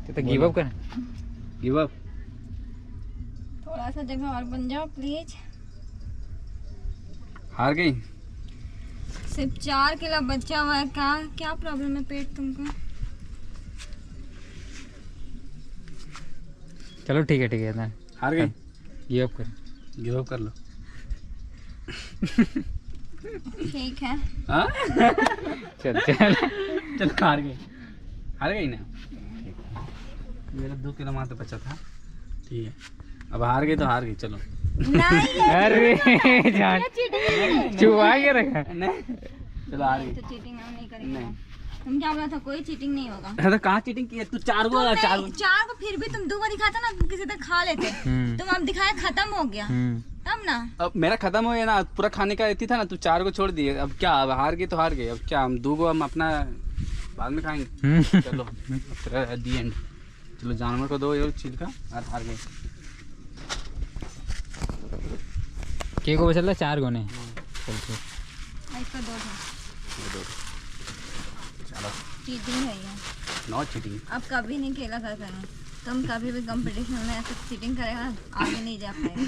तो give up कर। Give up. थोड़ा सा जगह और बन जाओ प्लीज। हार गई। सिर्फ 4 किलो बचा हुआ है। क्या प्रॉब्लम है पेट तुमको? चलो ठीक है ना, हार गई। गिव अप कर। गिव अप कर लो। ठीक है। हाँ? चल चल हार गई ना। मेरा 2 किलो मात्र बचा था। ठीक है, अब हार गई तो हार गई। चलो। नहीं अरे जान छुपा के रखा। नहीं, चलो हार गई। तो चीटिंग हम नहीं करेंगे। नहीं। तुम क्या बोला था? कोई चीटिंग नहीं होगा। अरे कहाँ चीटिंग की है? तू 4 को तुम चार नहीं, 4 को फिर भी तुम 2 बार दिखाता ना, किसी तक खा लेते। तुम अब दिखाया खत्म हो गया तब ना। अब मेरा खत्म हो गया ना, पूरा खाने का इतनी था ना, तू 4 को छोड़ दिए। अब क्या, अब हार गई तो हार गई। अब क्या, हम 2 को हम अपना बाद में खाएंगे। चलो दी एंड। चलो जानवर को दो ये चीज का, और हार गए। के को बचल 4 गोने। चल ठीक। इसका 2 था। चलो चीटिंग है ये। Not cheating. अब कभी नहीं खेला कर करें। तुम कभी भी कंपटीशन में ऐसे चीटिंग करेगा आगे नहीं जा पाएगा।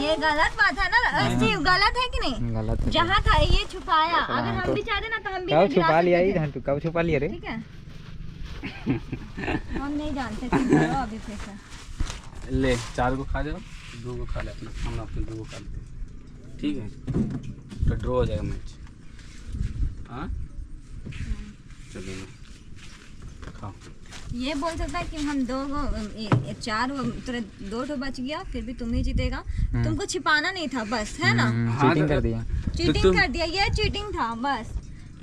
ये गलत बात है ना। शिव गलत है कि नहीं? गलत है। जहाँ था ये छुपाया। अगर हम भी चाहते ना तो हम भी कब नहीं गिरा छुपा लिया सकते थे। तू? कब छुपा लिया रे? ठीक है। हम नहीं जानते थे। करो अभी फिर से। ले 4 को खा जाओ, 2 को खा ले अपना। हम अपने 2 को खा लेते हैं। ठीक है, तो ड्रॉ हो जाएगा मैच। हाँ चलिए खाओ। ये बोल सकता है कि हम 2 को 4 तेरे 2 तो बच गया, फिर भी तुम ही जीतेगा। तुमको छिपाना नहीं था बस, है ना? चीटिंग कर दिया। चीटिंग कर दिया। ये चीटिंग था बस।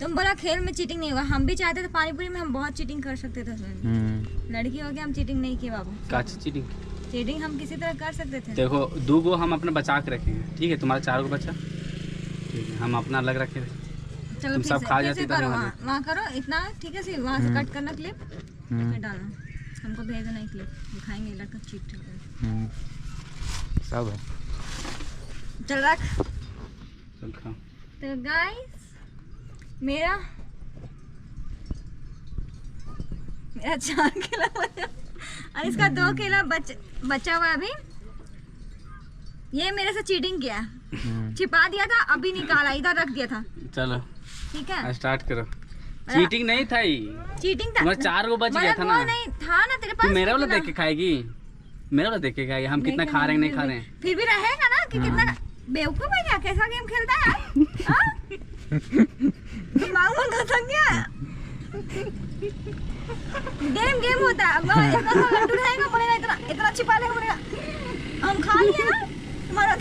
तुम बोला खेल में चीटिंग नहीं होगा। हम भी चाहते थे पानी पूरी में हम बहुत चीटिंग कर सकते थे उसमें। लड़की हो गया हम चीटिंग नहीं किए बाबू। क्या चीटिंग? चीटिंग हम किसी तरह कर सकते थे। देखो 2 को हम अपने बचा के रखेंगे। ठीक है, तुम्हारा 4 को बचा। ठीक है, हम अपना अलग रखे। चलो तुम फिर सब से- खा फिर जाती से तो करो। हमारी। वहाँ करो इतना। ठीक है, सिर्फ वहाँ से कट करना क्लिप, फिर डालना। हमको भेज देना क्लिप, दिखाएंगे लड़का चीट करके। सब है। चल रख। चल खाओ। तो गाइस मेरा 4 किलो बचा और इसका 2 किलो बचा हुआ है अभी। ये मेरे से चीटिंग किया। छिपा दिया था, अभी निकाला, इधर रख दिया था। चलो ठीक है, स्टार्ट करो। चीटिंग नहीं था ये। चीटिंग था। तुम्हारा 4 को बच गया था ना। वो नहीं था ना तेरे तू पास। मेरा वाला ना। देख के खाएगी। मेरा वाला देख के खाएगी। हम कितना खा रहे हैं नहीं खा रहे हैं। फिर भी रहेगा ना कि कितना बेवकूफ है क्या? कैसा गेम खेलता है यार? हाँ? दिमाग में घसक गया। गेम होता है। अब एक और लड्डू रहेगा, बोलेगा इतना इतना छिपा लेगा, बोलेगा हम खा लिए ना तुम्हारा।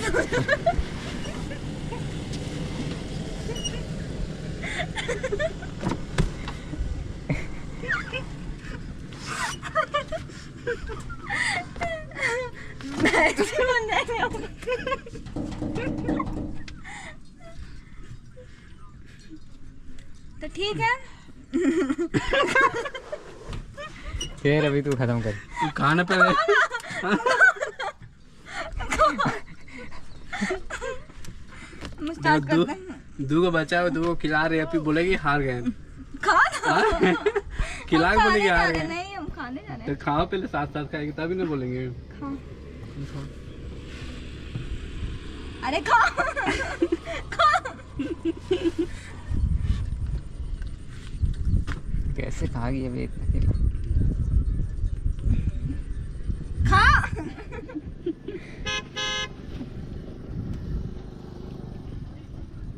तो ठीक है। फिर अभी तू खत्म कर। तू खाने पे स्टार्ट करते हैं। 2 को बचा हुआ, 2 को खिला रहे। अभी बोलेगी हार गए। खा खिला के बोलेगी हार गए। नहीं, हम खाने जा रहे तो हैं। खाओ पहले, साथ साथ खाएगी तभी ना बोलेंगे। खाओ। अरे खा कैसे खा गई अभी इतना किलो? खा।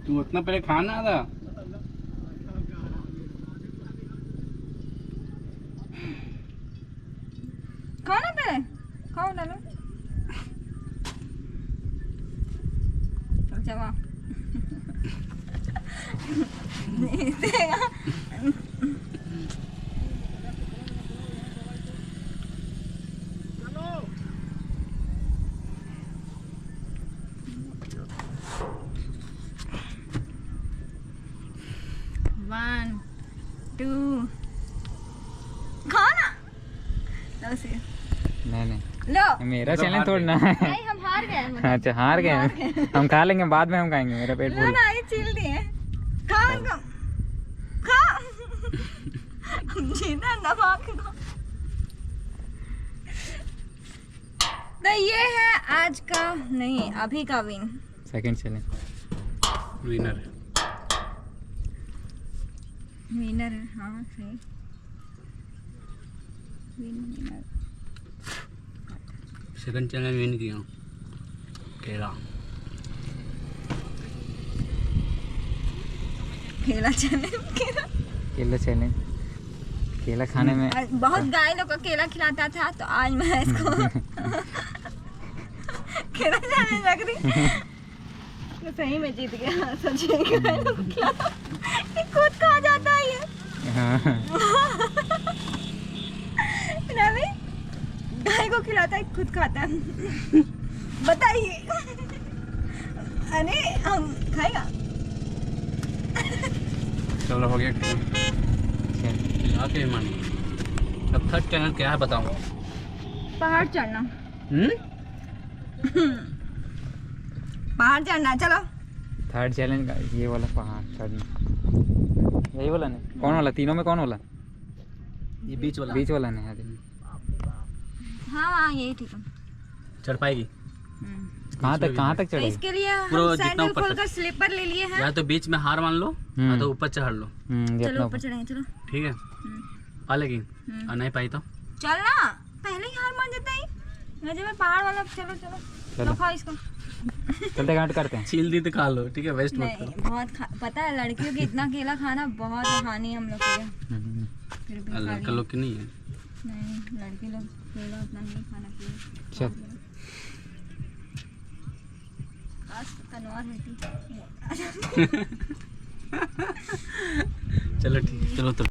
तू उतना पहले खाना था। खाना पे खाओ, डालो। चल चला। नहीं देगा। One, two, खाना। लो से नहीं लो। मेरा तो चैलेंज हार थोड़ा ना है। नहीं, हम हार गए। अच्छा हार गए। हम खा लेंगे, बाद में हम खाएंगे। मेरा पेट ना फूल। ना, ये चिल दिए। खा खा। सीधा दबा के दो। तो ये है आज का नहीं अभी का win. Second challenge winner winner है, हाँ सही विनर। सेकंड चैलेंज विन किया केला। केला चैलेंज केला चैलेंज। केला खाने में बहुत गाय लोग को केला खिलाता था, तो आज मैं इसको केला चैलेंज रख दी। तो सही में जीत गया। सच में गाय लोग को खिलाता, ये खुद खा जाता है ये। हाँ। रवि गाय को खिलाता है, खुद खाता है। बताइए। अरे हम खाएगा। चलो हो गया खिला के मान। अब थर्ड चैलेंज क्या है बताओ। पहाड़ चढ़ना। पहाड़ चढ़ना, चलो। थर्ड चैलेंज का ये वाला पहाड़ चढ़ना, यही वाला नहीं, कौन वाला तीनों में कौन वाला? ये बीच वाला। बीच वाला नहीं है। हाँ हाँ यही ठीक है। चढ़ पाएगी? कहाँ तक तो चढ़ेगी? इसके लिए पूरा हम जितना सैंडल ऊपर खोलकर स्लीपर ले लिए हैं। या तो बीच में हार मान लो या तो ऊपर चढ़ लो। चलो ऊपर चढ़ेंगे, चलो। ठीक है पा लेगी और नहीं पाई तो चल ना, पहले ही हार मान जाता है। जब मैं पहाड़ वाला, चलो चलो चलो। लो खाओ इसको। चलते घाट करते हैं। छील दी तो खा लो, ठीक है वेस्ट मत नहीं करो। बहुत पता है लड़कियों के इतना केला खाना बहुत हानि हम लोग के लिए। फिर भी खा लड़का लिए। लोग की नहीं है। नहीं लड़के लोग केला उतना नहीं खाना चाहिए। चल। आज तनवार होती। चलो ठीक, चलो तो